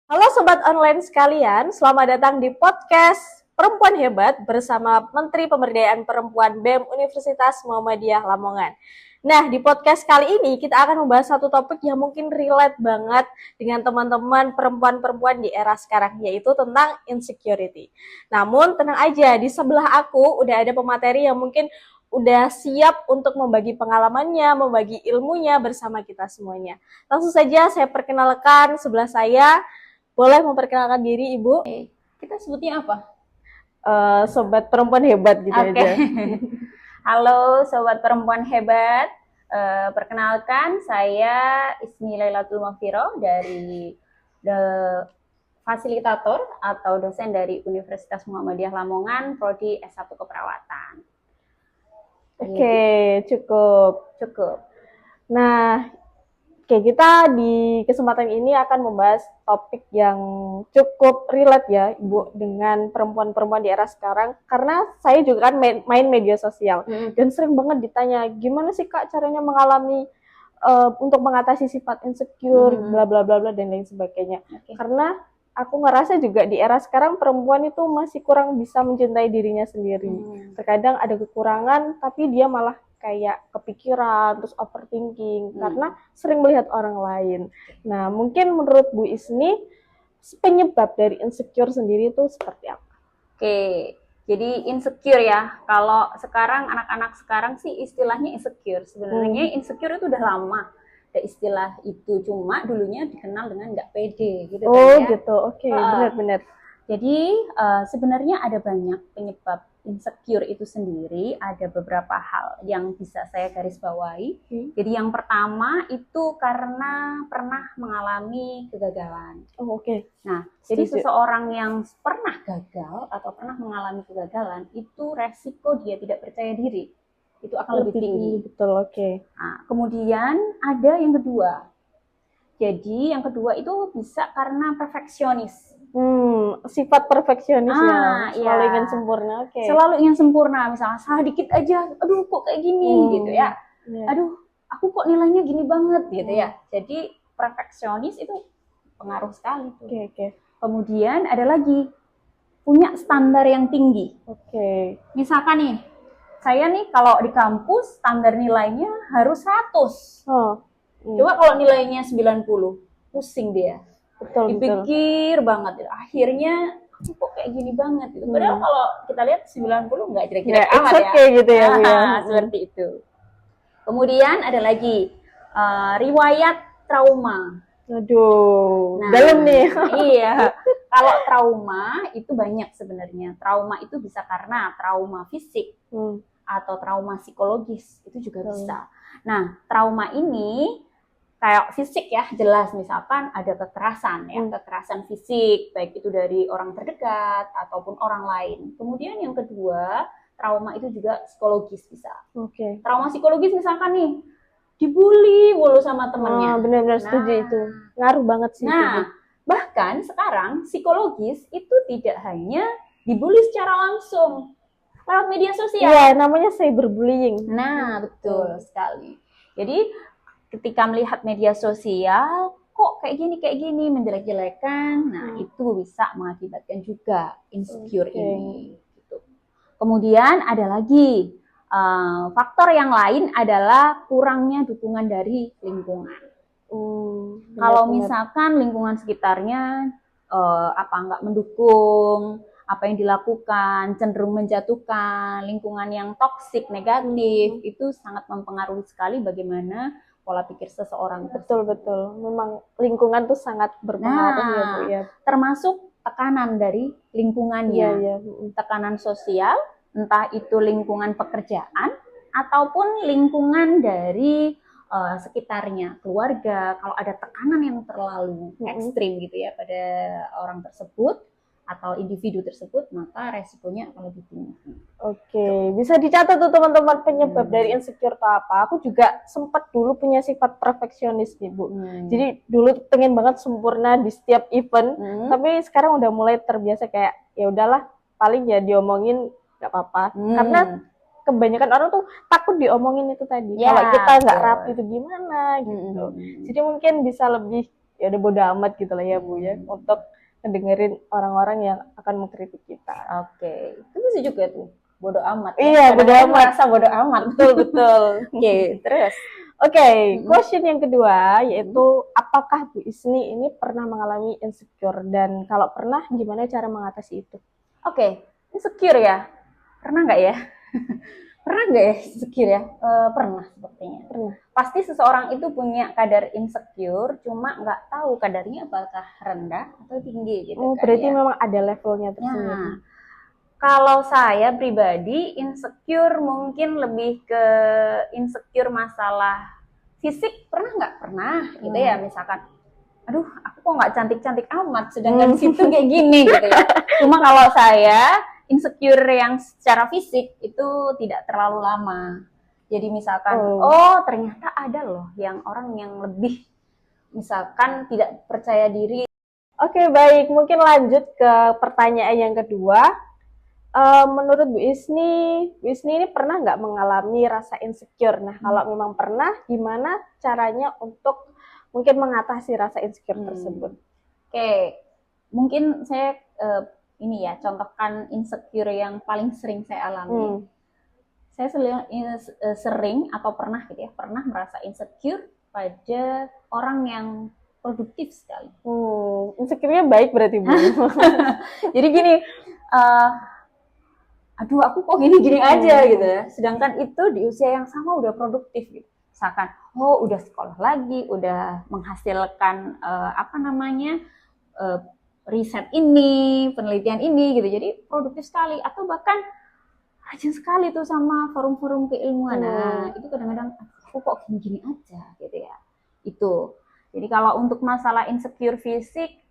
Halo Sobat Online sekalian, selamat datang di podcast Perempuan Hebat bersama Menteri Pemberdayaan Perempuan BEM Universitas Muhammadiyah Lamongan. Nah, di podcast kali ini kita akan membahas satu topik yang mungkin relate banget dengan teman-teman perempuan-perempuan di era sekarang, yaitu tentang insecurity. Namun, tenang aja, di sebelah aku udah ada pemateri yang mungkin udah siap untuk membagi pengalamannya, membagi ilmunya bersama kita semuanya. Langsung saja saya perkenalkan sebelah saya. Boleh memperkenalkan diri, Ibu? Kita sebutnya apa? Sobat perempuan hebat gitu aja. Halo Sobat Perempuan Hebat. Perkenalkan, saya Ismi Lailatul Mafiro dari fasilitator atau dosen dari Universitas Muhammadiyah Lamongan, Prodi S1 Keperawatan. Oke, cukup. Nah, kita di kesempatan ini akan membahas topik yang cukup relate ya, Ibu, dengan perempuan-perempuan di era sekarang. Karena saya juga kan main media sosial dan sering banget ditanya, gimana sih Kak caranya mengalami untuk mengatasi sifat insecure, bla bla bla bla dan lain sebagainya. Karena aku ngerasa juga di era sekarang perempuan itu masih kurang bisa mencintai dirinya sendiri. Terkadang ada kekurangan, tapi dia malah kayak kepikiran, terus overthinking, karena sering melihat orang lain. Nah, mungkin menurut Bu Isni, penyebab dari insecure sendiri itu seperti apa? Oke, jadi insecure ya. Kalau sekarang anak-anak sekarang sih istilahnya insecure. Sebenarnya insecure itu udah lama. Ada istilah itu, cuma dulunya dikenal dengan nggak pede gitu kan ya. Gitu. Oke, benar-benar. Jadi sebenarnya ada banyak penyebab insecure itu sendiri, ada beberapa hal yang bisa saya garis bawahi. Jadi yang pertama itu karena pernah mengalami kegagalan. Oke. Nah, jadi seseorang yang pernah gagal atau pernah mengalami kegagalan itu resiko dia tidak percaya diri itu akan lebih tinggi. Betul, oke. Nah, kemudian ada yang kedua. Jadi yang kedua itu bisa karena perfeksionis. Sifat perfeksionis ya, selalu ingin sempurna. Selalu ingin sempurna, misalnya salah dikit aja, aduh kok kayak gini gitu ya. Aduh, aku kok nilainya gini banget gitu ya. Jadi perfeksionis itu pengaruh sekali tuh. Kemudian ada lagi punya standar yang tinggi. Misalkan nih, saya nih kalau di kampus standar nilainya harus 100. Coba kalau nilainya 90, pusing dia. Dipikir banget, akhirnya kok kayak gini banget gitu. Padahal kalau kita lihat 90 nggak jelek-jelek amat ya. Gitu ya, seperti itu. Kemudian ada lagi riwayat trauma. Aduh, dalam nih. Iya, kalau trauma itu banyak sebenarnya. Trauma itu bisa karena trauma fisik atau trauma psikologis, itu juga bisa. Nah, trauma ini kayak fisik ya, jelas misalkan ada kekerasan ya, kekerasan fisik, baik itu dari orang terdekat ataupun orang lain. Kemudian yang kedua, trauma itu juga psikologis bisa. Trauma psikologis misalkan nih, dibully mulu sama temennya. Benar-benar setuju itu. Ngaruh banget sih. Nah, bahkan sekarang psikologis itu tidak hanya dibully secara langsung lewat media sosial. Iya, namanya cyberbullying. Nah, betul sekali. Jadi ketika melihat media sosial, kok kayak gini menjelek-jelekan, nah itu bisa mengakibatkan juga insecure ini. Gitu. Kemudian ada lagi faktor yang lain adalah kurangnya dukungan dari lingkungan. Kalau misalkan lingkungan sekitarnya nggak mendukung apa yang dilakukan, cenderung menjatuhkan, lingkungan yang toksik, negatif, itu sangat mempengaruhi sekali bagaimana pola pikir seseorang. Betul. Memang lingkungan tuh sangat berpengaruh ya Bu ya. Termasuk tekanan dari lingkungannya. Tekanan sosial, entah itu lingkungan pekerjaan ataupun lingkungan dari sekitarnya, keluarga. Kalau ada tekanan yang terlalu ekstrim gitu ya pada orang tersebut atau individu tersebut, maka resikonya akan lebih tinggi. Bisa dicatat tuh teman-teman penyebab dari insecure itu apa. Aku juga sempat dulu punya sifat perfeksionis nih Bu. Jadi dulu pengen banget sempurna di setiap event, tapi sekarang udah mulai terbiasa kayak ya udahlah, paling ya diomongin nggak apa-apa. Karena kebanyakan orang tuh takut diomongin itu tadi. Kalau kita nggak rapi itu gimana gitu. Jadi mungkin bisa lebih ya udah bodo amat gitu lah ya Bu ya, untuk ngedengerin orang-orang yang akan mengkritik kita. Oke, itu bisa juga tuh bodo amat. Iya, bodo Kadang-kadang amat. merasa bodo amat. Betul. Oke, terus. Oke, question yang kedua yaitu apakah Bu Isni ini pernah mengalami insecure, dan kalau pernah gimana cara mengatasi itu? Oke, insecure ya? Pernah nggak ya? Pernah nggak ya insecure ya? Pernah sepertinya. Pernah. Pasti seseorang itu punya kadar insecure, cuma nggak tahu kadarnya apakah rendah atau tinggi gitu Oh, kan berarti ya. memang ada levelnya tersendiri. Nah, kalau saya pribadi insecure mungkin lebih ke insecure masalah fisik. Pernah nggak? Pernah gitu ya, misalkan aduh aku kok nggak cantik-cantik amat sedangkan situ kayak gini gitu ya. Cuma kalau saya insecure yang secara fisik itu tidak terlalu lama. Jadi misalkan oh ternyata ada loh yang orang yang lebih misalkan tidak percaya diri. Oke, baik, mungkin lanjut ke pertanyaan yang kedua. Menurut Bu Isni ini pernah nggak mengalami rasa insecure? Nah, kalau memang pernah, gimana caranya untuk mungkin mengatasi rasa insecure tersebut? Oke, mungkin saya ini ya, contohkan insecure yang paling sering saya alami. Saya sering atau pernah gitu ya, pernah merasa insecure pada orang yang produktif sekali. Insecure-nya baik berarti Bu. Jadi gini, aduh aku kok gini-gini aja gitu ya. Sedangkan itu di usia yang sama udah produktif gitu. Misalkan, oh udah sekolah lagi, udah menghasilkan riset ini, penelitian ini gitu. Jadi produktif sekali, atau bahkan rajin sekali tuh sama forum-forum keilmuan. Nah, itu kadang-kadang aku kok gini-gini aja gitu ya. Itu. Jadi kalau untuk masalah insecure fisik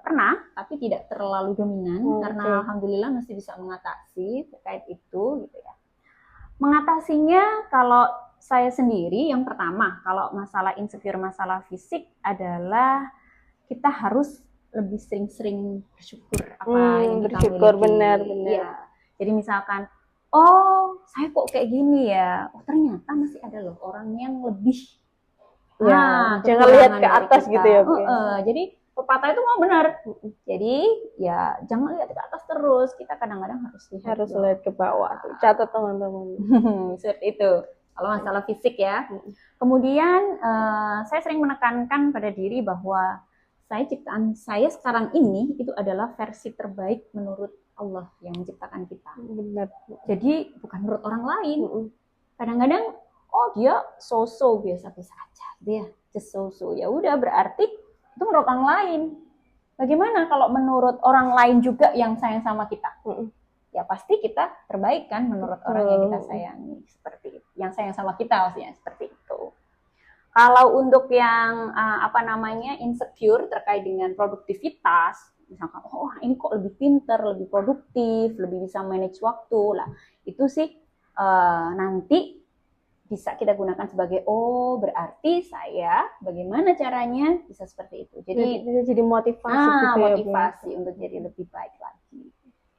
pernah, tapi tidak terlalu dominan karena alhamdulillah masih bisa mengatasi terkait itu gitu ya. Mengatasinya kalau saya sendiri yang pertama, kalau masalah insecure masalah fisik adalah kita harus lebih sering-sering bersyukur apa yang kita miliki. Benar. Ya. Jadi misalkan, oh saya kok kayak gini ya, oh ternyata masih ada loh orang yang lebih. Ya, jangan lihat ke atas kita. Gitu ya Bu. Jadi pepatah itu mau benar. Jadi ya jangan lihat ke atas terus, kita kadang-kadang harus lihat ke bawah. Catat teman-teman. Seperti itu. Kalau masalah fisik ya. Kemudian saya sering menekankan pada diri bahwa ciptaan saya sekarang ini itu adalah versi terbaik menurut Allah yang menciptakan kita. Benar. Jadi bukan menurut orang lain. Kadang-kadang oh dia so-so biasa-biasa aja gitu ya, just so-so. Ya udah berarti itu menurut orang lain. Bagaimana kalau menurut orang lain juga yang sayang sama kita? Ya pasti kita terbaik kan menurut orang yang kita sayangi, seperti itu. Yang sayang sama kita maksudnya seperti itu. Kalau untuk yang insecure terkait dengan produktivitas, misalkan oh ini kok lebih pintar, lebih produktif, lebih bisa manage waktu lah, itu sih nanti bisa kita gunakan sebagai berarti saya bagaimana caranya bisa seperti itu. Jadi motivasi gitu ya, motivasi untuk jadi lebih baik lagi.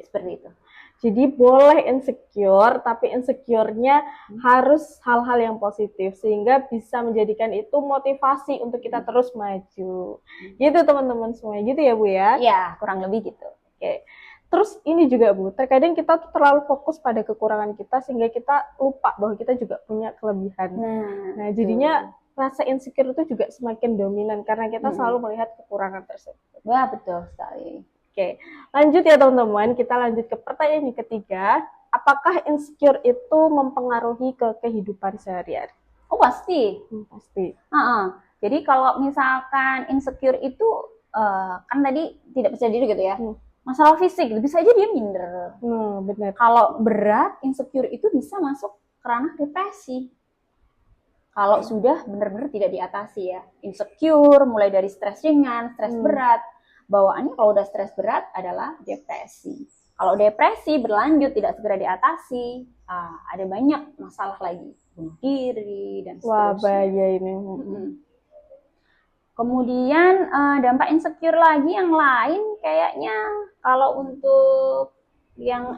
Seperti itu. Jadi boleh insecure, tapi insecure-nya harus hal-hal yang positif sehingga bisa menjadikan itu motivasi untuk kita terus maju. Gitu teman-teman semua, gitu ya Bu ya? Iya, kurang lebih gitu. Oke. Terus ini juga Bu, terkadang kita tuh terlalu fokus pada kekurangan kita sehingga kita lupa bahwa kita juga punya kelebihan. Nah jadinya rasa insecure itu juga semakin dominan karena kita selalu melihat kekurangan tersebut. Wah, betul sekali. Oke, lanjut ya teman-teman, kita lanjut ke pertanyaan yang ketiga. Apakah insecure itu mempengaruhi ke kehidupan sehari-hari? Oh pasti. Pasti. Jadi kalau misalkan insecure itu kan tadi tidak percaya diri gitu ya. Masalah fisik, bisa aja dia minder. Benar. Kalau berat, insecure itu bisa masuk ke ranah depresi. Kalau sudah benar-benar tidak diatasi ya. Insecure, mulai dari stres ringan, stres berat. Bawaannya kalau udah stres berat adalah depresi. Kalau depresi berlanjut tidak segera diatasi, ada banyak masalah lagi. Bunuh diri, dan seterusnya. Wah, bahaya ini. Kemudian dampak insecure lagi yang lain kayaknya kalau untuk yang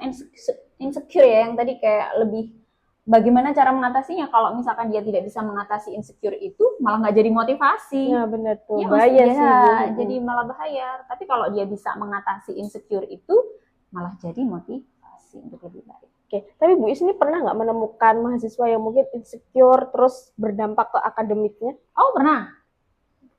insecure ya, yang tadi kayak lebih bagaimana cara mengatasinya? Kalau misalkan dia tidak bisa mengatasi insecure itu, malah nggak jadi motivasi. Ya benar tuh, Iya, bahaya maksudnya, sih Bu. jadi malah bahaya. Tapi kalau dia bisa mengatasi insecure itu, malah jadi motivasi untuk lebih baik. Oke, tapi Bu Is ini pernah nggak menemukan mahasiswa yang mungkin insecure terus berdampak ke akademiknya? Oh, pernah.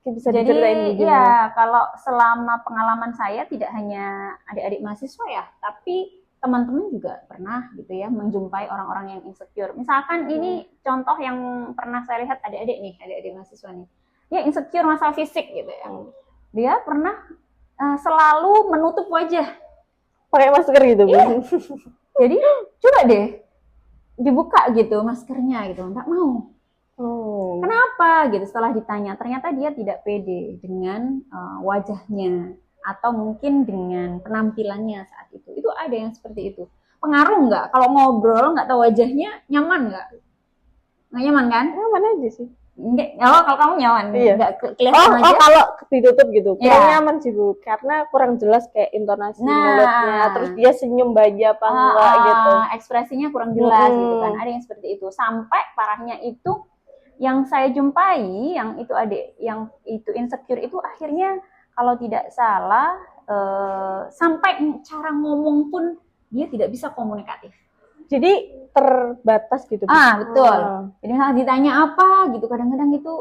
Bisa Jadi diceritain gimana? ya, kalau selama pengalaman saya tidak hanya adik-adik mahasiswa ya, tapi teman-teman juga pernah gitu ya menjumpai orang-orang yang insecure. Misalkan ini contoh yang pernah saya lihat adik-adik mahasiswa nih. Dia insecure masalah fisik gitu ya. Dia pernah selalu menutup wajah. Pakai masker gitu, Bu? Iya. Jadi coba deh dibuka gitu maskernya gitu, nggak mau. Oh. Kenapa gitu? Setelah ditanya, ternyata dia tidak pede dengan wajahnya atau mungkin dengan penampilannya saat itu. Itu ada yang seperti itu. Pengaruh nggak? Kalau ngobrol nggak tahu wajahnya, nyaman nggak? Nggak nyaman kan? Nyaman aja sih. Enggak, kalau kamu nyaman, iya. Nggak kelihatan aja. Oh, kalau ditutup gitu, kurang Ya. nyaman sih Bu, karena kurang jelas kayak intonasi mulutnya, terus dia senyum bahagia apa enggak gitu. Ekspresinya kurang jelas gitu kan, ada yang seperti itu. Sampai parahnya itu, yang saya jumpai, yang itu insecure itu akhirnya kalau tidak salah sampai cara ngomong pun dia tidak bisa komunikatif. Jadi terbatas gitu. Betul. Jadi ditanya apa gitu, kadang-kadang itu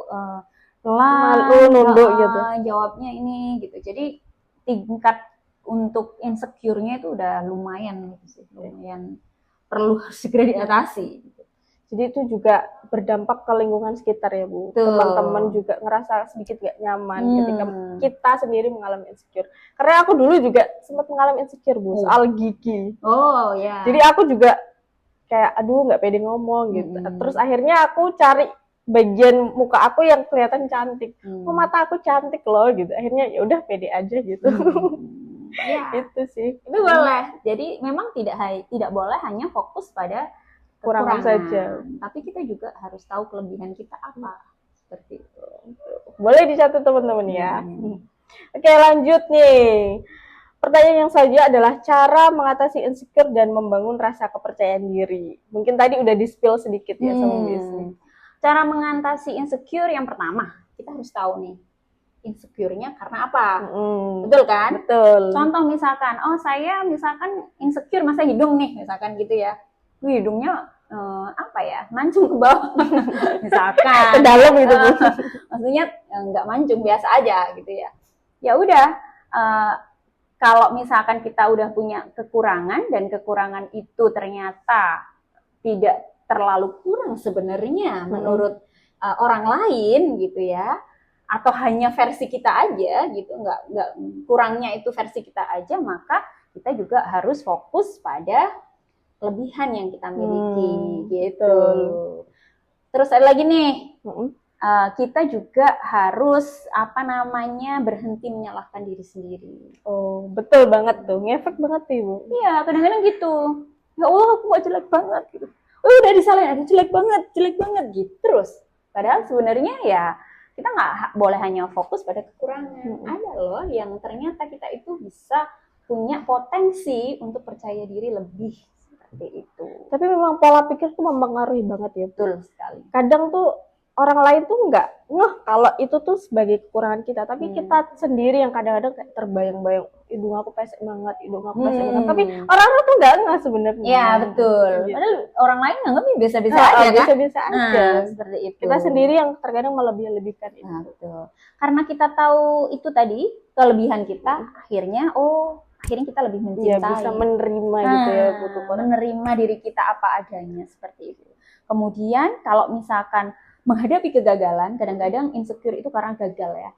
malu, nunduk gitu. Jawabnya ini gitu. Jadi tingkat untuk insecure-nya itu udah lumayan gitu sih, lumayan perlu segera diatasi. Gitu. Jadi itu juga berdampak ke lingkungan sekitar ya Bu. Teman-teman juga ngerasa sedikit gak nyaman ketika kita sendiri mengalami insecure. Karena aku dulu juga sempat mengalami insecure Bu, soal gigi. Oh ya. Jadi aku juga kayak aduh nggak pede ngomong gitu. Terus akhirnya aku cari bagian muka aku yang kelihatan cantik. Oh, mata aku cantik loh gitu. Akhirnya ya udah pede aja gitu. Ya. Itu sih. Itu boleh. Jadi memang tidak boleh hanya fokus pada kekurangan saja. Tapi kita juga harus tahu kelebihan kita apa. Seperti itu. Boleh dicatat teman-teman ya. Oke, lanjut nih. Pertanyaan yang selanjutnya adalah cara mengatasi insecure dan membangun rasa kepercayaan diri. Mungkin tadi udah di-spill sedikit ya sama Bu Is. Cara mengatasi insecure yang pertama, kita harus tahu nih, insecure-nya karena apa? Betul kan? Betul. Contoh misalkan, saya misalkan insecure masa hidung nih, misalkan gitu ya. Hidungnya apa ya? Mancung ke bawah. Misalkan. Ke dalam gitu. Maksudnya nggak mancung, biasa aja gitu ya. Ya udah, kalau misalkan kita udah punya kekurangan dan kekurangan itu ternyata tidak terlalu kurang sebenarnya menurut orang lain gitu ya, atau hanya versi kita aja gitu, nggak kurangnya itu versi kita aja, maka kita juga harus fokus pada kelebihan yang kita miliki gitu. Terus ada lagi nih. Kita juga harus berhenti menyalahkan diri sendiri. Oh, betul banget tuh, ngefek banget nih Bu. Iya, kadang-kadang gitu. Ya Allah, aku kok jelek banget gitu. Udah disalahin, ada jelek banget gitu terus. Padahal sebenarnya ya kita nggak boleh hanya fokus pada kekurangan. Ada loh yang ternyata kita itu bisa punya potensi untuk percaya diri lebih seperti itu. Tapi memang pola pikir tuh mempengaruhi banget ya. Betul sekali. Kadang tuh orang lain tuh nggak ngeh kalau itu tuh sebagai kekurangan kita, tapi kita sendiri yang kadang-kadang kayak terbayang-bayang hidung aku pesek banget, tapi orang-orang tuh nggak ngeh sebenarnya. Ya betul. Gitu. Padahal orang lain nganggapnya biasa-biasa aja kan? Biasa-biasa aja. Seperti itu. Kita sendiri yang terkadang melebih-lebihkan itu. Betul. Karena kita tahu itu tadi kelebihan kita, akhirnya kita lebih mencintai. Ya, bisa menerima gitu ya, menerima diri kita apa adanya seperti itu. Kemudian kalau misalkan menghadapi kegagalan, kadang-kadang insecure itu karena gagal ya.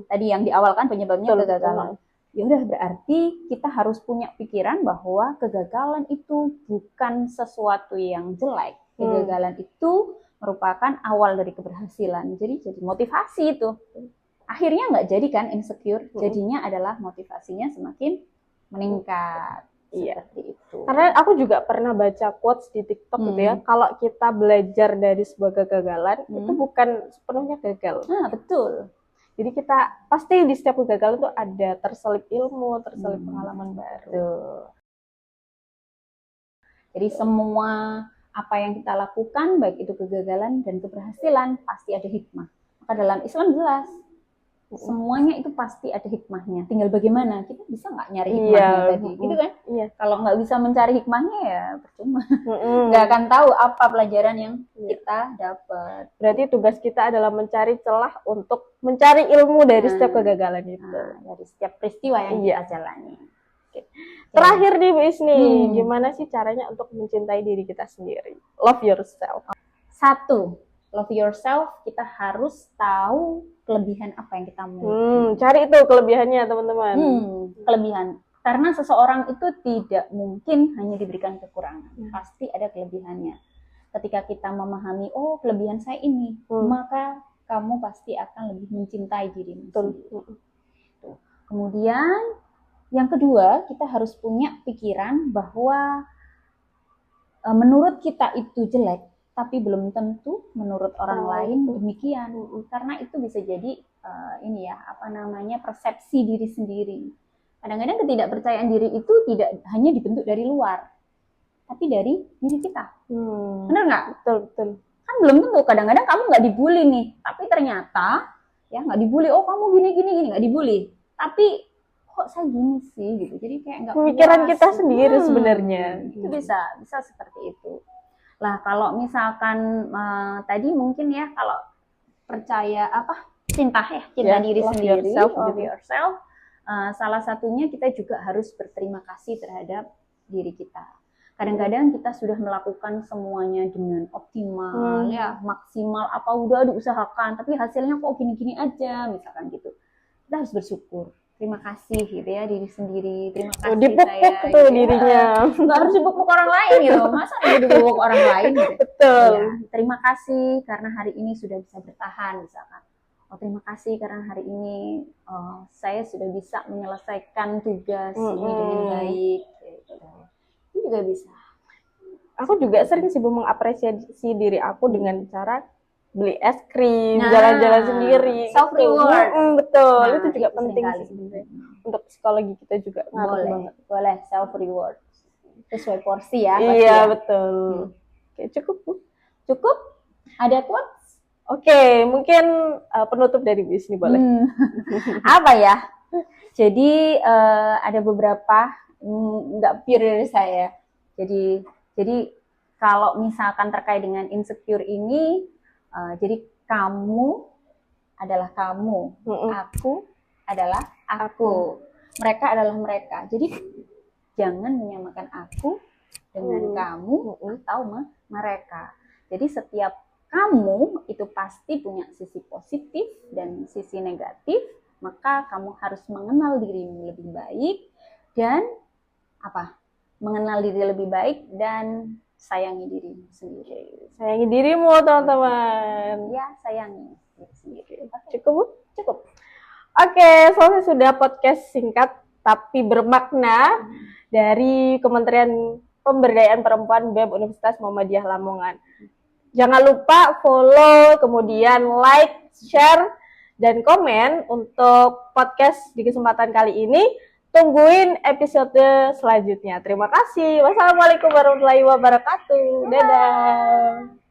Tadi yang di awal kan penyebabnya kegagalan. Ya udah, berarti kita harus punya pikiran bahwa kegagalan itu bukan sesuatu yang jelek. Kegagalan itu merupakan awal dari keberhasilan. Jadi motivasi itu. Akhirnya nggak jadi kan insecure, jadinya adalah motivasinya semakin meningkat. Seperti itu. Karena aku juga pernah baca quotes di TikTok gitu ya, kalau kita belajar dari sebuah kegagalan itu bukan sepenuhnya gagal. Betul. Jadi kita pasti di setiap kegagalan itu ada terselip ilmu, terselip pengalaman baru. Betul. Jadi semua apa yang kita lakukan, baik itu kegagalan dan keberhasilan, pasti ada hikmah. Maka dalam Islam jelas, semuanya itu pasti ada hikmahnya. Tinggal bagaimana kita bisa nggak nyari hikmahnya tadi, gitu kan? Iya. Kalau nggak bisa mencari hikmahnya ya percuma. Nggak akan tahu apa pelajaran yang kita dapat. Berarti tugas kita adalah mencari celah untuk mencari ilmu dari setiap kegagalan itu. Dari setiap peristiwa yang kita jalani. Terakhir nih Bu Isni, gimana sih caranya untuk mencintai diri kita sendiri? Love yourself. 1, love yourself, kita harus tahu kelebihan apa yang kita miliki. Cari itu kelebihannya teman-teman. Kelebihan. Karena seseorang itu tidak mungkin hanya diberikan kekurangan. Pasti ada kelebihannya. Ketika kita memahami, oh kelebihan saya ini, maka kamu pasti akan lebih mencintai dirimu sendiri. Kemudian yang kedua, kita harus punya pikiran bahwa menurut kita itu jelek, tapi belum tentu menurut orang lain demikian. Karena itu bisa jadi persepsi diri sendiri. Kadang-kadang ketidakpercayaan diri itu tidak hanya dibentuk dari luar, tapi dari diri kita. Benar nggak? Betul. Kan belum tentu. Kadang-kadang kamu nggak dibully nih, tapi ternyata ya nggak dibully. Oh kamu gini nggak dibully, tapi kok saya gini sih gitu. Jadi kayak nggak pemikiran kita sendiri sebenarnya. Itu bisa seperti itu. Lah kalau misalkan tadi mungkin ya kalau percaya cinta diri sendiri, love yourself. Salah satunya kita juga harus berterima kasih terhadap diri kita. Kadang-kadang kita sudah melakukan semuanya dengan optimal, ya maksimal apa udah diusahakan, tapi hasilnya kok gini-gini aja, misalkan gitu. Kita harus bersyukur. Terima kasih gitu ya diri sendiri. Terima kasih dipuk-puk saya. Tuh dirinya. Nggak harus dipuk-puk orang lain gitu. Masa dipuk-puk orang lain gitu. Betul. Ya, terima kasih karena hari ini sudah bisa bertahan misalkan. Oh terima kasih karena hari ini saya sudah bisa menyelesaikan tugas ini dengan baik. Gitu. Itu juga bisa. Aku juga sering sih mengapresiasi diri aku dengan cara beli es krim, jalan-jalan sendiri. Self reward. Betul. Itu juga penting sih sebenarnya. Untuk psikologi kita juga ngaruh banget. Boleh self reward. Sesuai porsi ya. Iya, betul. Oke, cukup Bu. Cukup? Ada quotes? Oke, mungkin penutup dari Bu Isni boleh. Apa ya? Jadi ada beberapa nggak pure dari saya. Jadi kalau misalkan terkait dengan insecure ini, jadi kamu adalah kamu, aku adalah aku, mereka adalah mereka. Jadi jangan menyamakan aku dengan kamu atau mereka. Jadi setiap kamu itu pasti punya sisi positif dan sisi negatif, maka kamu harus mengenal dirimu lebih baik dan mengenal diri lebih baik dan sayangi dirimu sendiri. Sayangi dirimu teman-teman. Ya, sayangi diri sendiri. Cukup Bu? Cukup. Oke, selesai sudah podcast singkat tapi bermakna dari Kementerian Pemberdayaan Perempuan BEM Universitas Muhammadiyah Lamongan. Jangan lupa follow, kemudian like, share, dan komen untuk podcast di kesempatan kali ini. Tungguin episode selanjutnya. Terima kasih. Wassalamualaikum warahmatullahi wabarakatuh. Dadah.